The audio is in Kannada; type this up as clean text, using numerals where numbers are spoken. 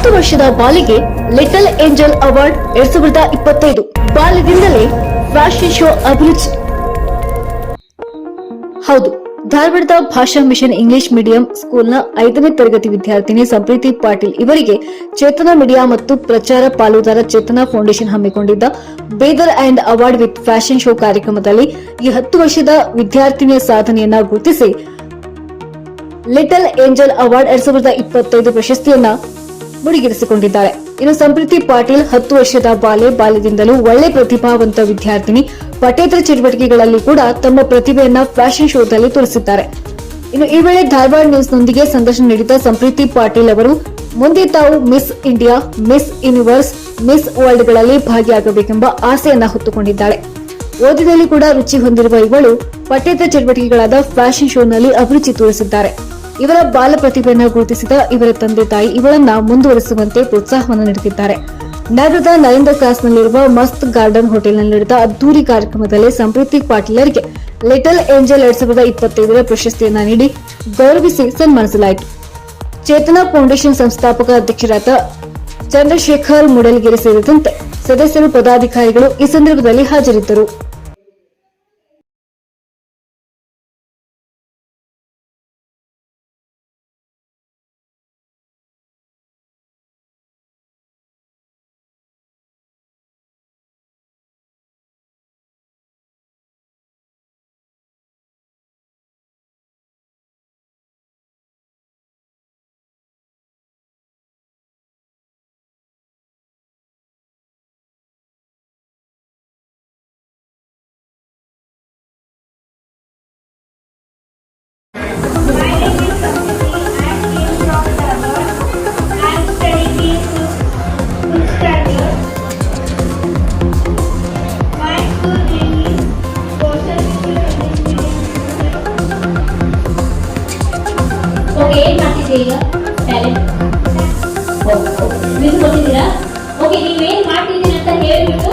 10 ವರ್ಷದ ಬಾಲಿಗೆ ಲಿಟಲ್ ಏಂಜಲ್ ಅವಾರ್ಡ್ 2025 ಬಾಲ್ಯದಿಂದಲೇ ಫ್ಯಾಷನ್ ಶೋ ಅಭಿರುಚಿ. ಹೌದು, ಧಾರವಾಡದ ಭಾಷಾ ಮಿಷನ್ ಇಂಗ್ಲಿಷ್ ಮೀಡಿಯಂ ಸ್ಕೂಲ್ನ 5ನೇ ತರಗತಿ ವಿದ್ಯಾರ್ಥಿನಿ ಸಂಪ್ರೀತಿ ಪಾಟೀಲ್ ಇವರಿಗೆ ಚೇತನ ಮೀಡಿಯಾ ಮತ್ತು ಪ್ರಚಾರ ಪಾಲುದಾರ ಚೇತನ ಫೌಂಡೇಶನ್ ಹಮ್ಮಿಕೊಂಡಿದ್ದ Bidar and award with fashion show ಕಾರ್ಯಕ್ರಮದಲ್ಲಿ ಈ 10 ವರ್ಷದ ವಿದ್ಯಾರ್ಥಿನಿಯ ಸಾಧನೆಯನ್ನ ಗುರುತಿಸಿ ಲಿಟಲ್ ಏಂಜಲ್ ಅವಾರ್ಡ್ 2025 ಪ್ರಶಸ್ತಿಯನ್ನ ಮುಡಿಗೇರಿಸಿಕೊಂಡಿದ್ದಾರೆ. ಇನ್ನು ಸಂಪ್ರೀತಿ ಪಾಟೀಲ್ 10 ವರ್ಷದ ಬಾಲ್ಯದಿಂದಲೂ ಒಳ್ಳೆ ಪ್ರತಿಭಾವಂತ ವಿದ್ಯಾರ್ಥಿನಿ. ಪಠ್ಯೇತರ ಚಟುವಟಿಕೆಗಳಲ್ಲಿ ಕೂಡ ತಮ್ಮ ಪ್ರತಿಭೆಯನ್ನ ಫ್ಯಾಷನ್ ಶೋದಲ್ಲಿ ತೋರಿಸಿದ್ದಾರೆ. ಇನ್ನು ಈ ವೇಳೆ ಧಾರವಾಡ ನ್ಯೂಸ್ನೊಂದಿಗೆ ಸಂದರ್ಶನ ನೀಡಿದ ಸಂಪ್ರೀತಿ ಪಾಟೀಲ್ ಅವರು ಮುಂದೆ ತಾವು miss India, miss universe, miss ವರ್ಲ್ಡ್ಗಳಲ್ಲಿ ಭಾಗಿಯಾಗಬೇಕೆಂಬ ಆಸೆಯನ್ನ ಹೊತ್ತುಕೊಂಡಿದ್ದಾಳೆ. ಓದಿನಲ್ಲಿ ಕೂಡ ರುಚಿ ಹೊಂದಿರುವ ಇವಳು ಪಠ್ಯೇತರ ಚಟುವಟಿಕೆಗಳಾದ ಫ್ಯಾಷನ್ ಶೋನಲ್ಲಿ ಅಭಿರುಚಿ ತೋರಿಸಿದ್ದಾರೆ. ಇವರ ಬಾಲ ಪ್ರತಿಭೆಯನ್ನು ಗುರುತಿಸಿದ ಇವರ ತಂದೆ ತಾಯಿ ಇವಳನ್ನ ಮುಂದುವರಿಸುವಂತೆ ಪ್ರೋತ್ಸಾಹವನ್ನು ನೀಡುತ್ತಿದ್ದಾರೆ. ನಗರದ ನರೇಂದ್ರ ಕ್ರಾಸ್ನಲ್ಲಿರುವ ಮಸ್ತ್ ಗಾರ್ಡನ್ ಹೋಟೆಲ್ನಲ್ಲಿ ನಡೆದ ಅದ್ದೂರಿ ಕಾರ್ಯಕ್ರಮದಲ್ಲಿ ಸಂಪ್ರೀತಿ ಪಾಟೀಲರಿಗೆ ಲಿಟಲ್ ಏಂಜಲ್ 2025 ಪ್ರಶಸ್ತಿಯನ್ನ ನೀಡಿ ಗೌರವಿಸಿ ಸನ್ಮಾನಿಸಲಾಯಿತು. ಚೇತನ ಫೌಂಡೇಶನ್ ಸಂಸ್ಥಾಪಕ ಅಧ್ಯಕ್ಷರಾದ ಚಂದ್ರಶೇಖರ್ ಮೂಡಲಗಿರಿ ಸೇರಿದಂತೆ ಸದಸ್ಯರು, ಪದಾಧಿಕಾರಿಗಳು ಈ ಸಂದರ್ಭದಲ್ಲಿ ಹಾಜರಿದ್ದರು. ಏನ್ ಮಾಡ್ತಿದ್ದೀರಿ ಈಗ? ಟ್ಯಾಲೆಂಟ್ ಮ್ಯೂಸಿಕ್ ಕೊಟ್ಟಿದ್ದೀರಾ? ಓಕೆ, ನೀವೇನ್ ಮಾಡ್ತಿದ್ದೀರಿ ಅಂತ ಹೇಳ್ಬಿಟ್ಟು